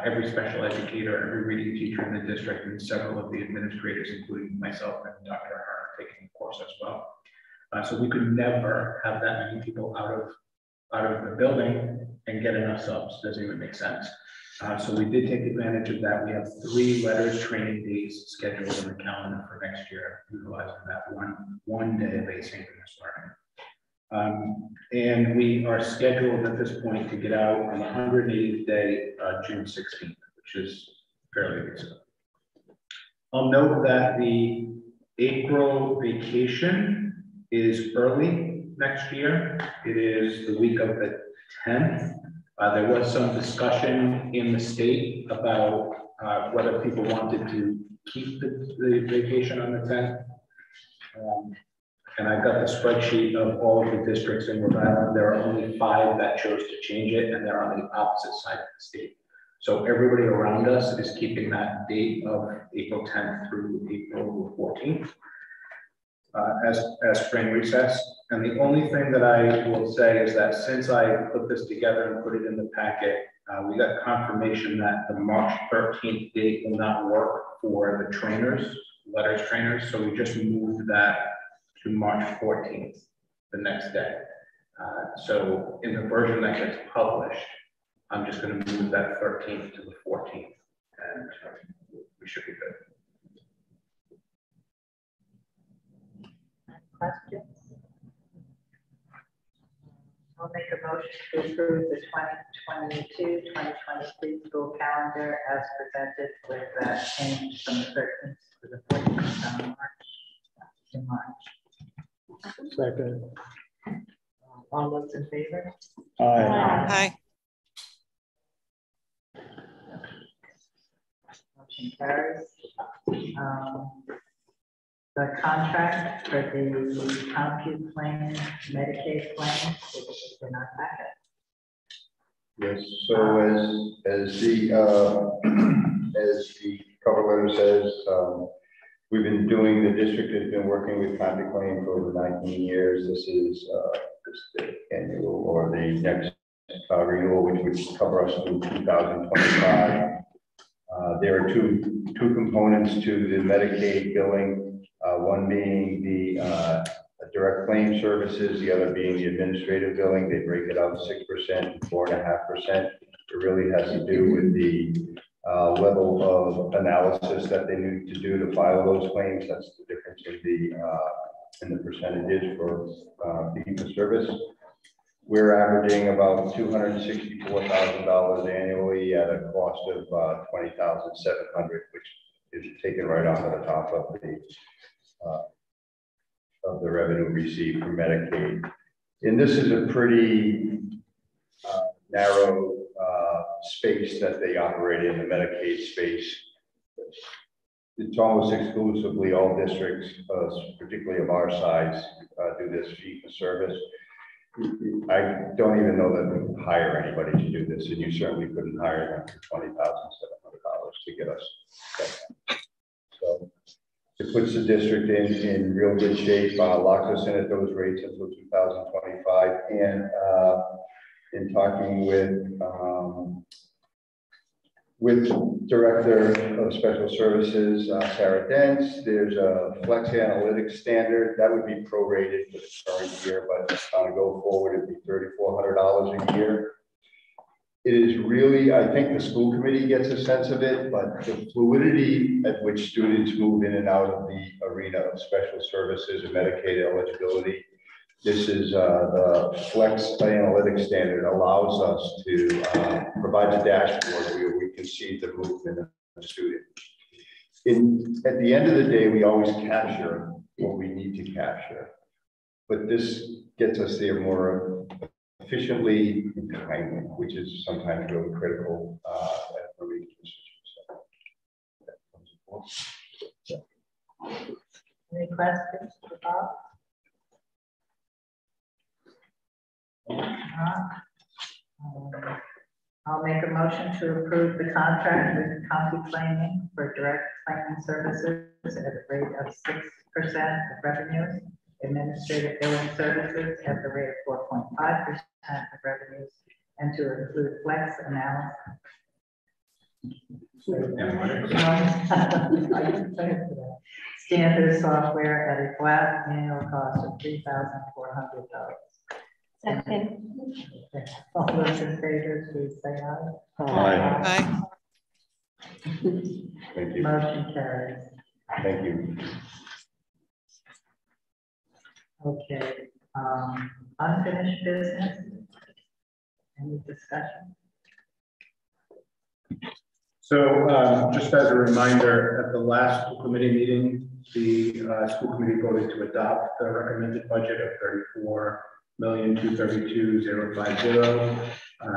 every special educator, every reading teacher in the district, and several of the administrators, including myself and Dr. Hart, are taking the course as well. So we could never have that many people out of the building and get enough subs. Doesn't even make sense. So we did take advantage of that. We have 3 letters training days scheduled in the calendar for next year, utilizing that one day of asynchronous learning. And we are scheduled at this point to get out on the 180th day, June 16th, which is fairly recent. I'll note that the April vacation is early next year. It is the week of the 10th. There was some discussion in the state about whether people wanted to keep the vacation on the 10th. And I got the spreadsheet of all of the districts in Rhode Island. There are only 5 that chose to change it, and they're on the opposite side of the state. So everybody around us is keeping that date of April 10th through April 14th as spring recess. And the only thing that I will say is that since I put this together and put it in the packet, we got confirmation that the March 13th date will not work for the trainers, letters trainers. So we just moved that to March 14th, the next day. So in the version that gets published, I'm just going to move that 13th to the 14th, and we should be good. Questions? I'll make a motion to approve the 2022-2023 school calendar as presented with that change from the 13th to the 14th on March. Second. All those in favor? Aye. Hi. Motion carries. The contract for the compute plan, Medicaid plan, is in our packet. Yes, so as the cover letter says, we've been doing, the district has been working with Contact Claim for over 19 years. This is the annual or the next renewal, which would cover us through 2025. There are two components to the Medicaid billing. One being the direct claim services, the other being the administrative billing. They break it out 6% and 4.5%. It really has to do with the level of analysis that they need to do to file those claims. That's the difference in the percentages for fee for service. We're averaging about $264,000 annually at a cost of $20,700, which is taken right off of the top of the revenue received from Medicaid. And this is a pretty narrow space that they operate in, the Medicaid space. It's almost exclusively all districts, particularly of our size, do this fee for service. I don't even know that we can hire anybody to do this, and you certainly couldn't hire them for $20,700 to get us that. So it puts the district in real good shape, locks us in at those rates until 2025. And in talking with Director of Special Services, Sarah Dents, there's a flex analytics standard that would be prorated for the current year, but on a go forward, it'd be $3,400 a year. It is really, I think the school committee gets a sense of it, but the fluidity at which students move in and out of the arena of special services and Medicaid eligibility, this is the flex analytics standard allows us to provide a dashboard where we can see the movement a student. At the end of the day, we always capture what we need to capture, but this gets us there more efficiently and timely, which is sometimes really critical for me. Any questions for Bob? I'll make a motion to approve the contract with County Planning for direct planning services at a rate of 6% of revenues, administrative billing services at the rate of 4.5% of revenues, and to include flex analysis. Standard software at a flat annual cost of $3,400. Second. All those in favor, please say aye. Aye. Thank you. Motion carries. Thank you. Okay, unfinished business. Any discussion? So just as a reminder, at the last school committee meeting, the school committee voted to adopt the recommended budget of $34,232,050.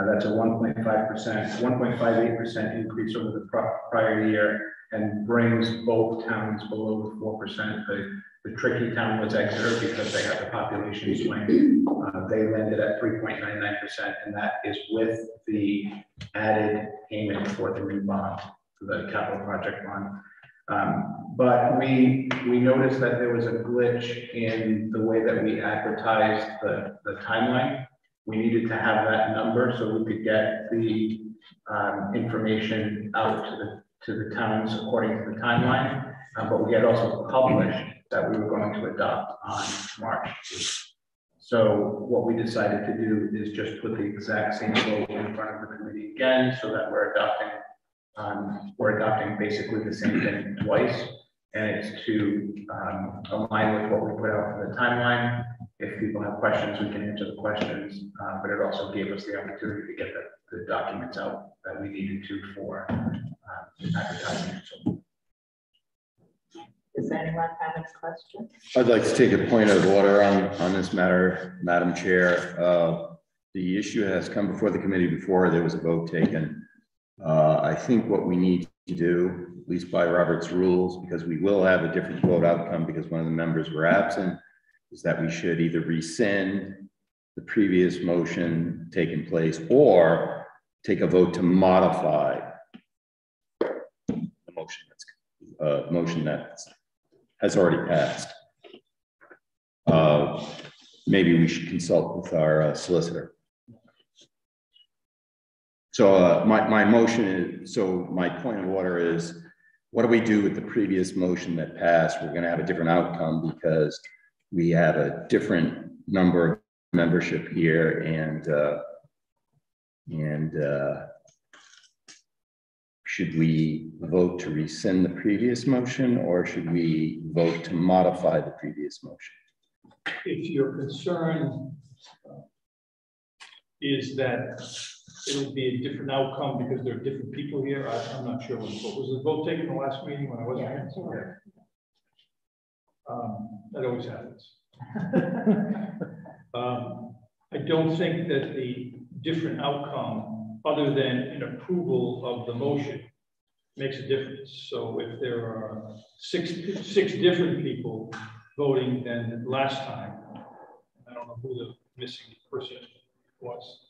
That's a 1.58% increase over the prior year and brings both towns below the 4%. The tricky town was Exeter because they had the population swing. They landed at 3.99%, and that is with the added payment for the new bond, for the capital project bond. But we noticed that there was a glitch in the way that we advertised the timeline. We needed to have that number so we could get the information out to the towns according to the timeline. But we had also published that we were going to adopt on March 8th. So what we decided to do is just put the exact same vote in front of the committee again, so that we're adopting basically the same thing twice. And it's to align with what we put out for the timeline. If people have questions, we can answer the questions, but it also gave us the opportunity to get the documents out that we needed to for advertising. Does anyone have any questions? I'd like to take a point of order on this matter, Madam Chair. The issue has come before the committee before there was a vote taken. I think what we need to do, at least by Robert's rules, because we will have a different vote outcome because one of the members were absent, is that we should either rescind the previous motion taking place or take a vote to modify the motion that has already passed. Maybe we should consult with our solicitor. So my motion is, so my point of order is, what do we do with the previous motion that passed? We're going to have a different outcome because we have a different number of membership here, and should we vote to rescind the previous motion, or should we vote to modify the previous motion? If your concern is that it'll be a different outcome because there are different people here, I'm not sure. What was the vote taken in the last meeting when I wasn't here? That always happens. I don't think that the different outcome, other than an approval of the motion, makes a difference. So if there are six different people voting than last time, I don't know who the missing person was,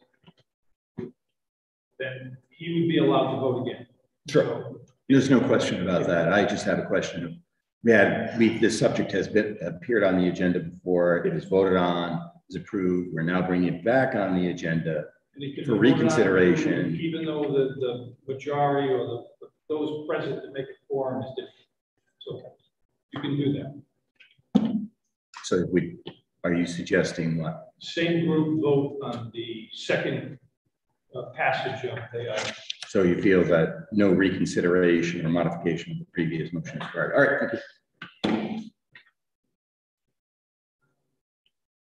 then he would be allowed to vote again. Sure. So, there's no question about that. I just have a question. This subject has appeared on the agenda before. It was voted on, is approved. We're now bringing it back on the agenda for reconsideration. Even though the majority or those present that make a quorum is different. So you can do that. So are you suggesting what? Same group vote on the second passage of the item. So you feel that no reconsideration or modification of the previous motion is required. All right, thank you.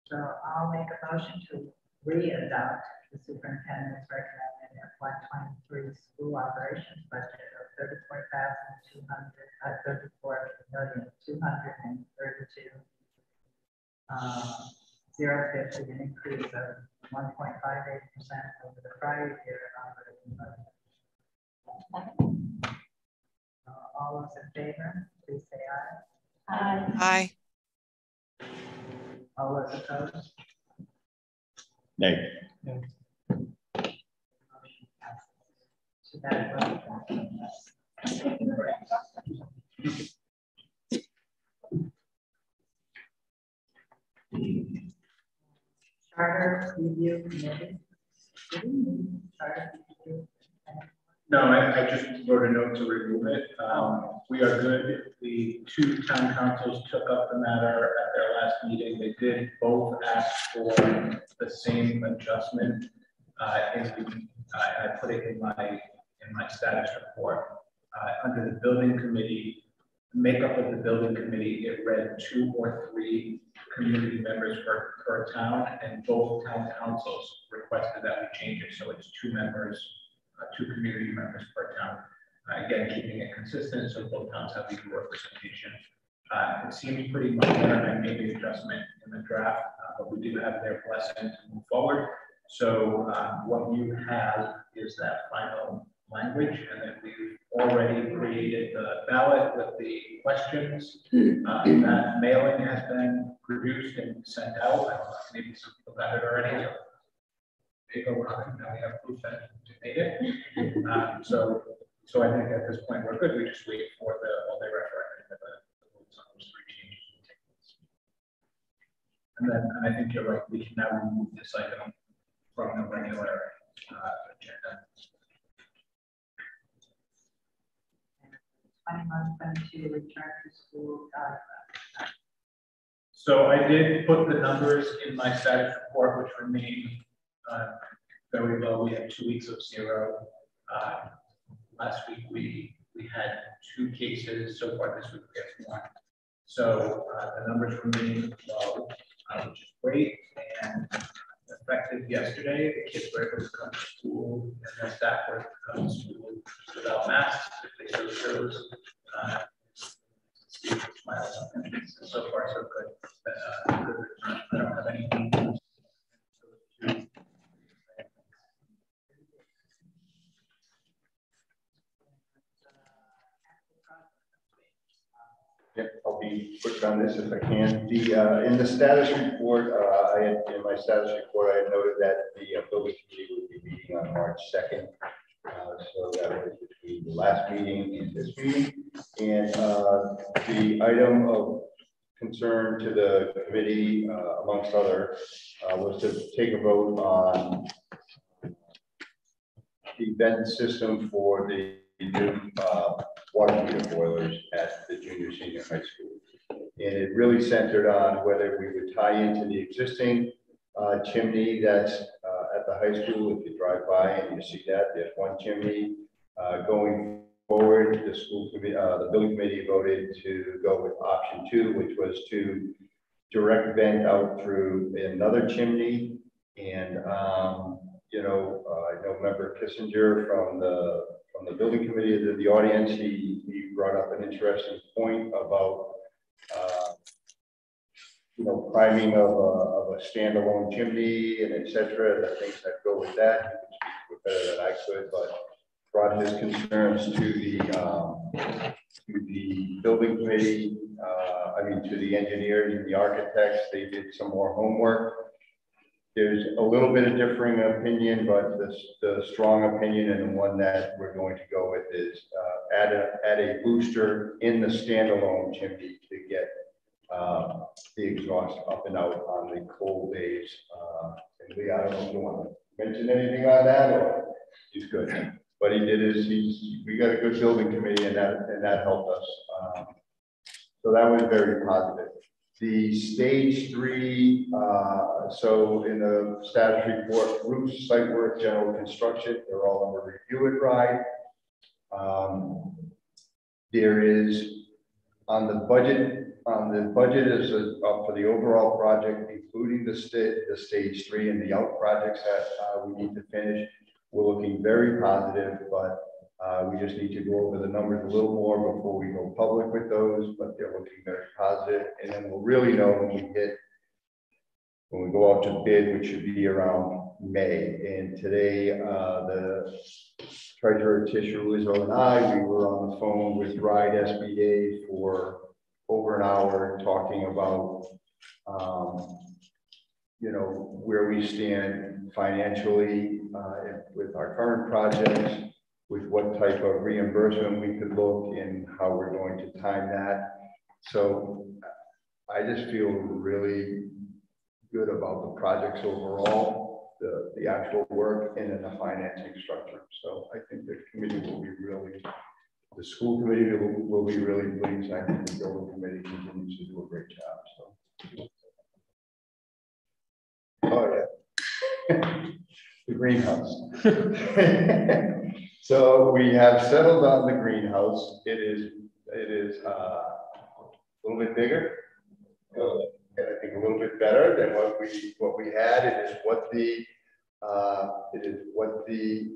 So I'll make a motion to re-adopt the superintendent's recommended FY23 school operations budget of $34,400 to an increase of 1.58% over the prior year operating budget. All those in favor, please say aye. Aye. Aye. All those opposed? Nay. Motion passes. So that was- Charter review committee. Charter review. No, I just wrote a note to remove it. We are good. The two town councils took up the matter at their last meeting. They did both ask for the same adjustment. I put it in my status report. Under the building committee, the makeup of the building committee, it read 2 or 3 community members per town, and both town councils requested that we change it, so it's 2 members. 2 community members per town. Again, keeping it consistent so both towns have equal representation. It seems pretty minor. I made the adjustment in the draft, but we do have their blessing to move forward. So what you have is that final language, and then we've already created the ballot with the questions. That mailing has been produced and sent out. I don't know, maybe some people got it already. They go on, now we have proof that we made it. So I think at this point we're good. We just wait for all the referendum and the votes on those 3 changes. And then I think you're right. We can now remove this item from the regular agenda. 21-22 return to school. So I did put the numbers in my status report, which remain very low. We had 2 weeks of 0. Last week we had 2 cases. So far this week we have 1. So the numbers remain low, which is great. And effective yesterday, the kids were able to come to school, and the staff were able to come to school without masks if they so chose. So far so good. Good return. I don't have anything. Yeah, I'll be quick on this if I can. In the status report, in my status report, I had noted that the building committee would be meeting on March 2nd. So that was between the last meeting and this meeting. And the item of concern to the committee, amongst other, was to take a vote on the vent system for the new water heater boilers at the junior senior high school. And it really centered on whether we would tie into the existing chimney that's at the high school. If you drive by and you see that, there's 1 chimney. Going forward, the school committee, the building committee voted to go with option 2, which was to direct vent out through another chimney. And you know, I know Member Kissinger from the building committee is in the audience. He brought up an interesting point about you know, priming of a standalone chimney and etc. The things that go with that. You can speak to it better than I could, but brought his concerns to the building committee. I mean, to the engineers and the architects. They did some more homework. There's a little bit of differing opinion, but the strong opinion and the one that we're going to go with is add a booster in the standalone chimney to get the exhaust up and out on the cold days. And Lee, I don't know if you want to mention anything on that, or he's good. But he did is we got a good building committee, and that helped us. So that was very positive. The stage 3, so in the status report, roof, site work, general construction, they're all under review at RIDE. There is on the budget is up for the overall project, including the stage 3 and the out projects that we need to finish. We're looking very positive, but we just need to go over the numbers a little more before we go public with those, but they're looking very positive. And then we'll really know when we hit when we go out to bid, which should be around May. And today, the treasurer Tisha Rizzo and I, we were on the phone with Ride SBA for over an hour talking about, you know, where we stand financially with our current projects, with what type of reimbursement we could look and how we're going to time that. So I just feel really good about the projects overall, the actual work, and then the financing structure. So I think the committee will be really, the school committee will be really pleased. I think the building committee continues to do a great job. So, oh yeah, the greenhouse. So we have settled on the greenhouse. It is a little bit bigger. I think a little bit better than what we had. It is what the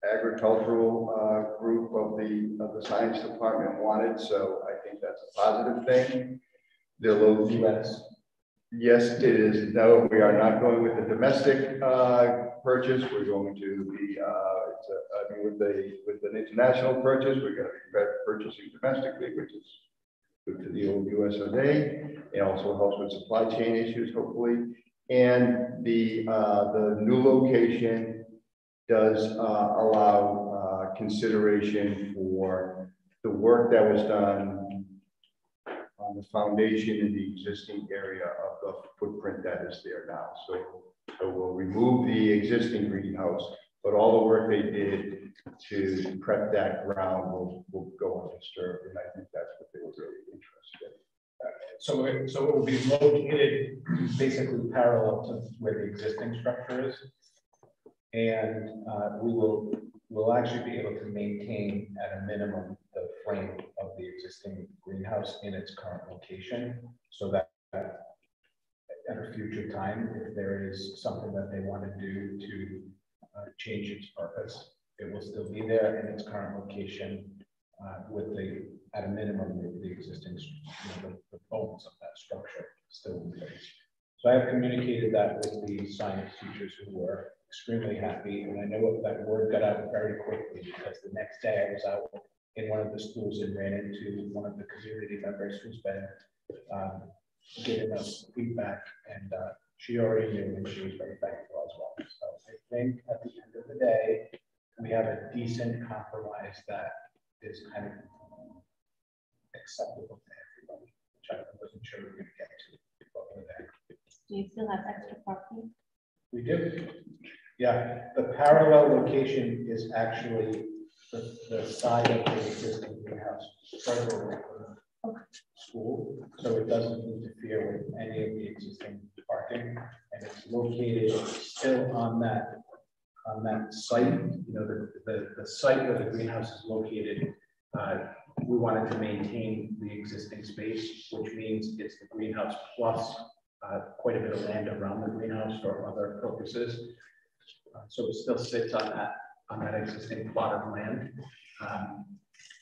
agricultural group of the science department wanted. So I think that's a positive thing. The low US. Yes, it is. No, we are not going with the domestic purchase. We're going to be with an international purchase. We're going to be purchasing domestically, which is good to the old US of A. It also helps with supply chain issues, hopefully. And the new location does allow consideration for the work that was done on the foundation in the existing area of the footprint that is there now. So we'll remove the existing greenhouse, but all the work they did to prep that ground will go undisturbed, and I think that's what they were really interested in. So it will be located basically parallel to where the existing structure is, and we'll actually be able to maintain at a minimum the frame of the existing greenhouse in its current location, so that at a future time, if there is something that they want to do to change its purpose, it will still be there in its current location with at a minimum, the existing, the bones of that structure still in place. So I have communicated that with the science teachers who were extremely happy, and I know that word got out very quickly because the next day I was out in one of the schools and ran into one of the community members who's been giving us feedback, and she already knew, and she was very thankful as well. So I think at the end of the day, we have a decent compromise that is kind of acceptable to everybody, which I wasn't sure we were going to get to, but we're there. Do you still have extra parking? We do. Yeah, the parallel location is actually the side of the existing greenhouse further away from the school, so it doesn't interfere with any of the existing parking, and it's located still on that site. You know, the site where the greenhouse is located. We wanted to maintain the existing space, which means it's the greenhouse plus quite a bit of land around the greenhouse for other purposes. So it still sits on that existing plot of land,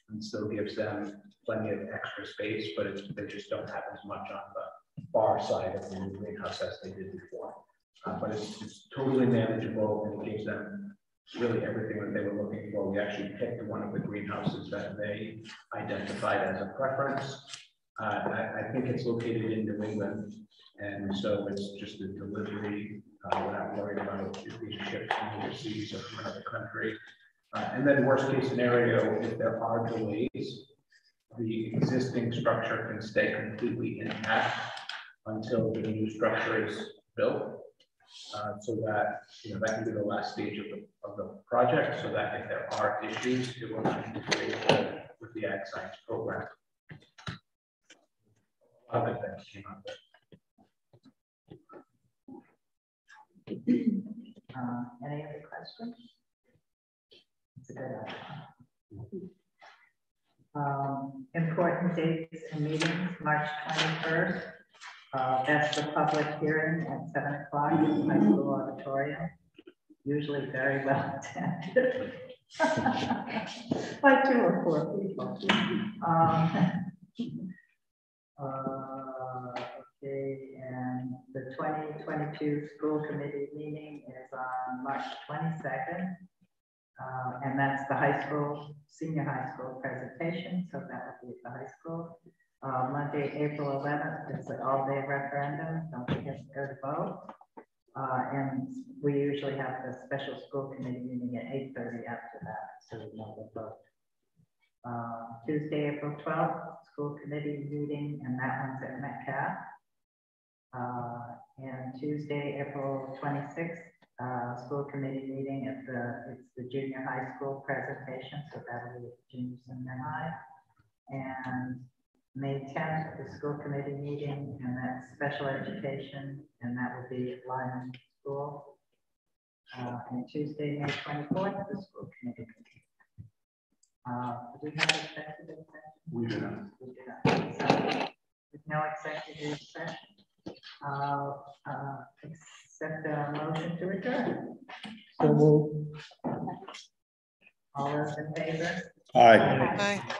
and still gives them plenty of extra space, but they just don't have as much on the far side of the new greenhouse as they did before. But it's totally manageable, and it gives them really everything that they were looking for. We actually picked one of the greenhouses that they identified as a preference. I think it's located in New England, and so it's just a delivery. We're not worried about it being shipped from overseas or from another country. And then worst case scenario, if there are delays, the existing structure can stay completely intact until the new structure is built. So that, that can be the last stage of the project, so that if there are issues, it will not interfere with the ag science program. A lot of good things came out there. Any other questions? It's a good outcome. Important dates and meetings, March 21st. That's the public hearing at 7 o'clock in the high school auditorium. Usually very well attended by 2 or 4 people. Okay, and the 2022 school committee meeting is on March 22nd. And that's the high school, senior high school presentation. So that will be at the high school. Monday, April 11th, it's an all-day referendum. Don't forget to go to vote. And we usually have the special school committee meeting at 8:30 after that, so we know the vote. Tuesday, April 12th, school committee meeting, and that one's at Metcalf. And Tuesday, April 26th, school committee meeting at it's the junior high school presentation, so that'll be at junior senior high. And May 10th, the school committee meeting, and that's special education, and that will be at Lyman School. And Tuesday, May 24th, the school committee meeting. Do we have executive session? We do not. We do not. So, with no executive session, accept a motion to adjourn. So move. All those in favor? Aye. Aye.